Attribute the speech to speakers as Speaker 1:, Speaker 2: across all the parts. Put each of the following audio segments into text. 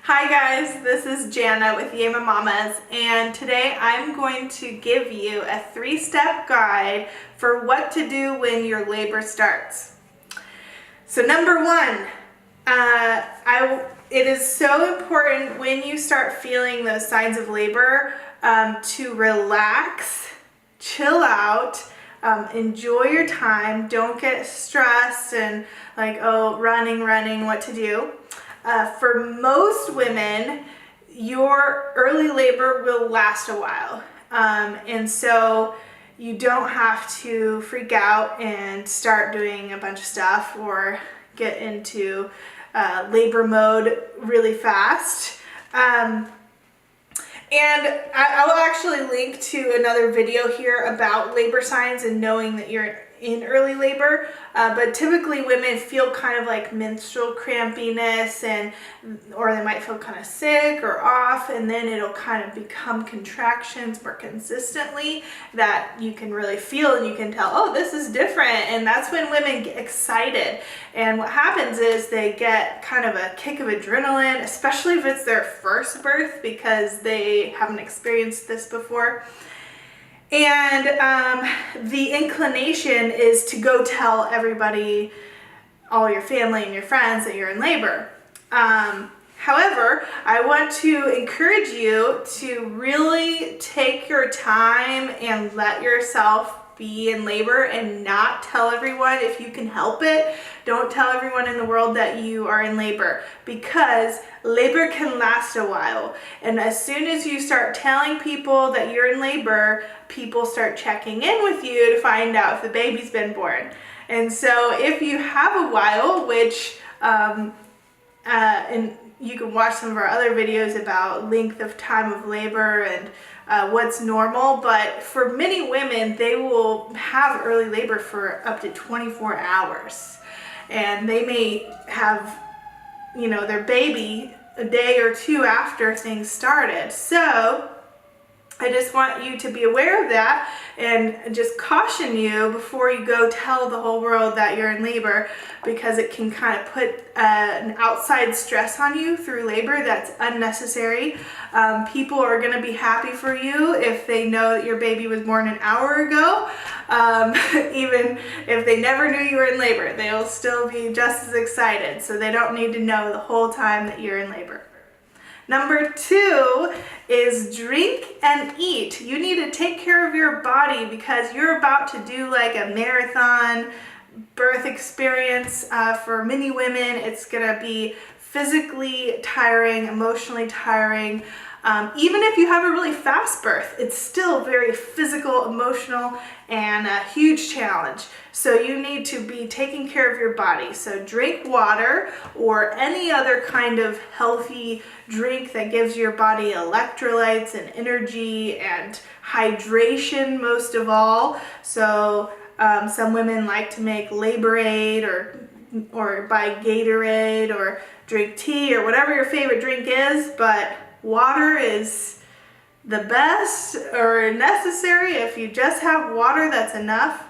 Speaker 1: Hi guys, this is Jana with Yama Mamas, and today I'm going to give you a 3-step guide for what to do when your labor starts. So number one, it is so important when you start feeling those signs of labor to relax, chill out, enjoy your time, don't get stressed and like, oh, running, what to do. For most women, your early labor will last a while. And so you don't have to freak out and start doing a bunch of stuff or get into labor mode really fast. And I will actually link to another video here about labor signs and knowing that you're in early labor, but typically women feel kind of like menstrual crampiness or they might feel kind of sick or off, and then it'll kind of become contractions more consistently that you can really feel and you can tell, oh, this is different. And that's when women get excited, and what happens is they get kind of a kick of adrenaline, especially if it's their first birth because they haven't experienced this before. And the inclination is to go tell everybody, all your family and your friends, that you're in labor. However, I want to encourage you to really take your time and let yourself be in labor and not tell everyone if you can help it. Don't tell everyone in the world that you are in labor, because labor can last a while. And as soon as you start telling people that you're in labor, people start checking in with you to find out if the baby's been born. And so if you have a while, which and you can watch some of our other videos about length of time of labor and what's normal, but for many women, they will have early labor for up to 24 hours. And they may have, their baby a day or two after things started. So I just want you to be aware of that and just caution you before you go tell the whole world that you're in labor, because it can kind of put an outside stress on you through labor that's unnecessary. People are going to be happy for you if they know that your baby was born an hour ago. Even if they never knew you were in labor, they'll still be just as excited. So they don't need to know the whole time that you're in labor. Number 2 is drink and eat. You need to take care of your body because you're about to do like a marathon birth experience. For many women, it's going to be physically tiring, emotionally tiring. Even if you have a really fast birth, it's still very physical, emotional, and a huge challenge. So you need to be taking care of your body. So drink water or any other kind of healthy drink that gives your body electrolytes and energy and hydration most of all. So some women like to make Labor-Aid or buy Gatorade or drink tea or whatever your favorite drink is, but water is the best or necessary. If you just have water, that's enough.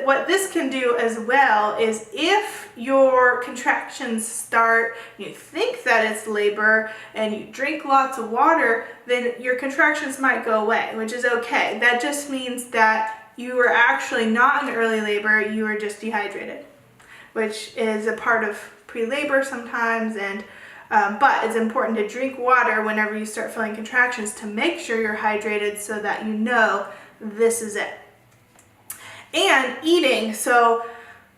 Speaker 1: What this can do as well is if your contractions start, you think that it's labor, and you drink lots of water, then your contractions might go away, which is okay. That just means that you were actually not in early labor, you were just dehydrated, which is a part of pre-labor sometimes. And but it's important to drink water whenever you start feeling contractions to make sure you're hydrated so that you know this is it. And eating. So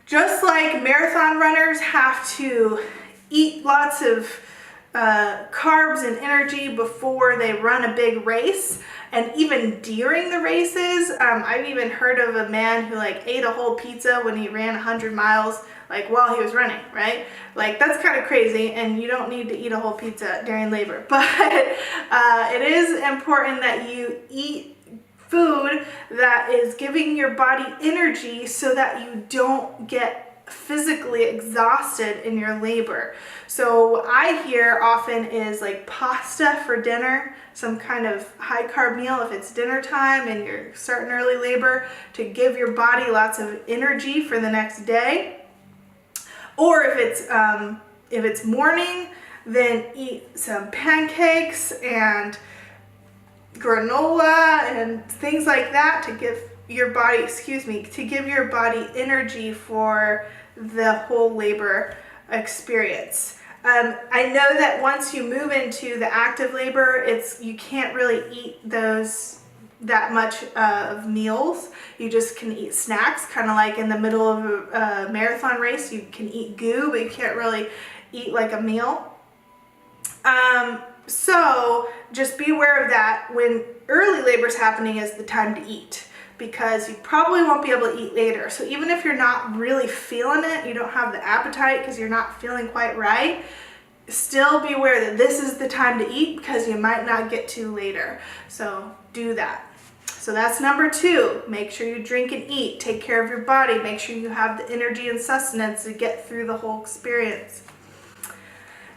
Speaker 1: just like marathon runners have to eat lots of carbs and energy before they run a big race, and even during the races, I've even heard of a man who ate a whole pizza when he ran 100 miles while he was running, right? That's kind of crazy, and you don't need to eat a whole pizza during labor, but it is important that you eat food that is giving your body energy so that you don't get physically exhausted in your labor. So what I hear often is pasta for dinner, some kind of high carb meal if it's dinner time and you're starting early labor, to give your body lots of energy for the next day. Or if it's If it's morning, then eat some pancakes and granola and things like that to give your body, to give your body energy for the whole labor experience. I know that once you move into the active labor, you can't really eat that much of meals. You just can eat snacks, kind of like in the middle of a marathon race. You can eat goo, but you can't really eat like a meal. So just be aware of that. When early labor is happening is the time to eat, because you probably won't be able to eat later. So even if you're not really feeling it, you don't have the appetite because you're not feeling quite right, still be aware that this is the time to eat, because you might not get to later. So do that. So that's number 2. Make sure you drink and eat. Take care of your body. Make sure you have the energy and sustenance to get through the whole experience.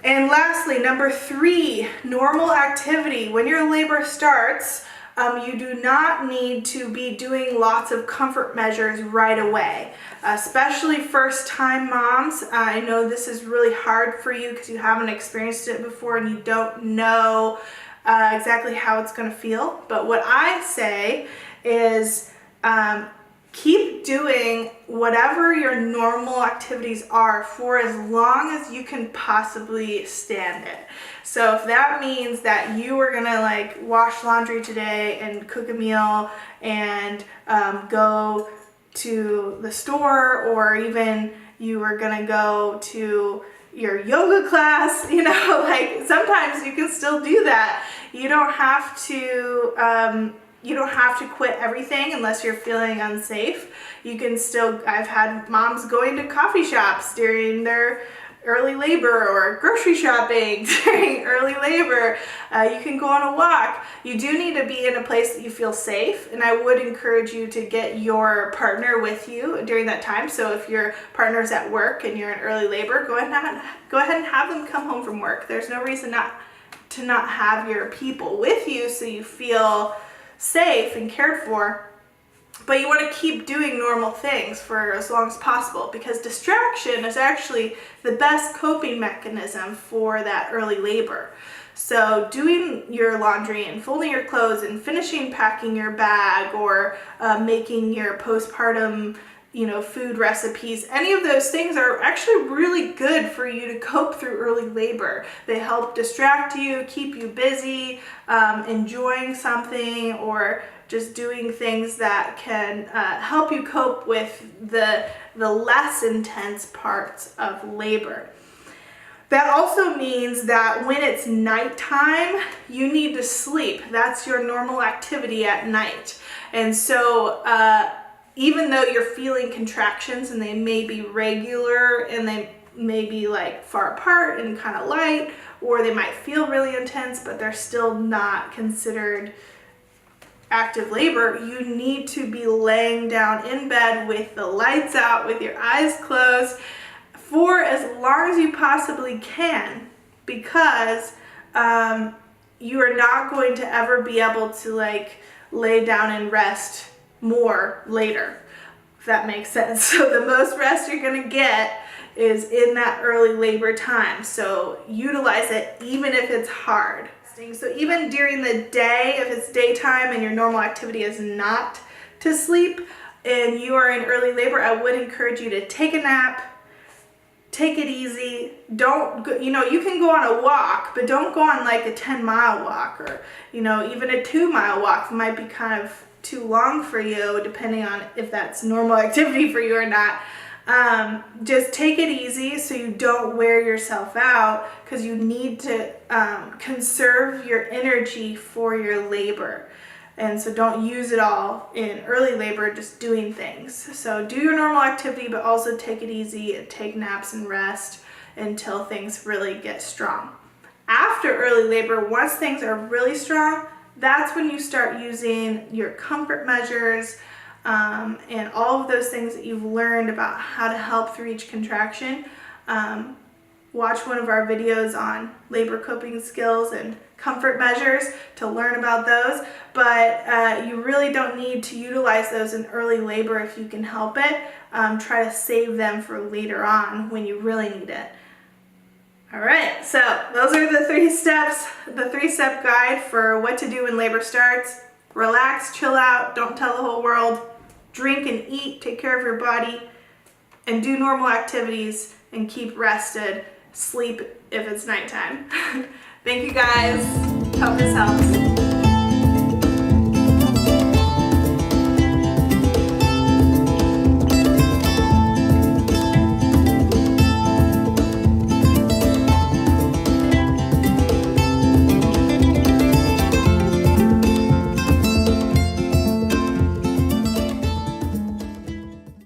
Speaker 1: And lastly, number 3, normal activity. When your labor starts, you do not need to be doing lots of comfort measures right away, especially first-time moms. I know this is really hard for you because you haven't experienced it before and you don't know exactly how it's going to feel. But what I say is keep doing whatever your normal activities are for as long as you can possibly stand it. So if that means that you are gonna like wash laundry today and cook a meal and go to the store, or even you are gonna go to your yoga class, like sometimes you can still do that. You don't have to quit everything unless you're feeling unsafe. You can still, I've had moms going to coffee shops during their early labor, or grocery shopping during early labor. You can go on a walk. You do need to be in a place that you feel safe, and I would encourage you to get your partner with you during that time. So if your partner's at work and you're in early labor, go ahead and have them come home from work. There's no reason to not have your people with you so you feel safe and cared for. But you want to keep doing normal things for as long as possible, because distraction is actually the best coping mechanism for that early labor. So doing your laundry and folding your clothes and finishing packing your bag, or making your postpartum food recipes, any of those things are actually really good for you to cope through early labor. They help distract you, keep you busy, enjoying something, or just doing things that can help you cope with the less intense parts of labor. That also means that when it's nighttime, you need to sleep. That's your normal activity at night. And so even though you're feeling contractions and they may be regular and they may be like far apart and kind of light, or they might feel really intense, but they're still not considered active labor, you need to be laying down in bed with the lights out, with your eyes closed, for as long as you possibly can, because you are not going to ever be able to lay down and rest more later, if that makes sense. So the most rest you're going to get is in that early labor time. So utilize it even if it's hard. So even during the day, if it's daytime and your normal activity is not to sleep and you are in early labor, I would encourage you to take a nap, take it easy. Don't go, you can go on a walk, but don't go on like a 10-mile walk, or even a 2-mile walk might be kind of too long for you, depending on if that's normal activity for you or not. Just take it easy so you don't wear yourself out, because you need to conserve your energy for your labor. And so don't use it all in early labor just doing things. So do your normal activity, but also take it easy and take naps and rest until things really get strong. After early labor, once things are really strong, that's when you start using your comfort measures, and all of those things that you've learned about how to help through each contraction. Watch one of our videos on labor coping skills and comfort measures to learn about those, but you really don't need to utilize those in early labor if you can help it. Try to save them for later on when you really need it. All right, so those are the 3 steps, the 3-step guide for what to do when labor starts. Relax, chill out, don't tell the whole world. Drink and eat, take care of your body, and do normal activities and keep rested. Sleep if it's nighttime. Thank you guys. Hope this helps.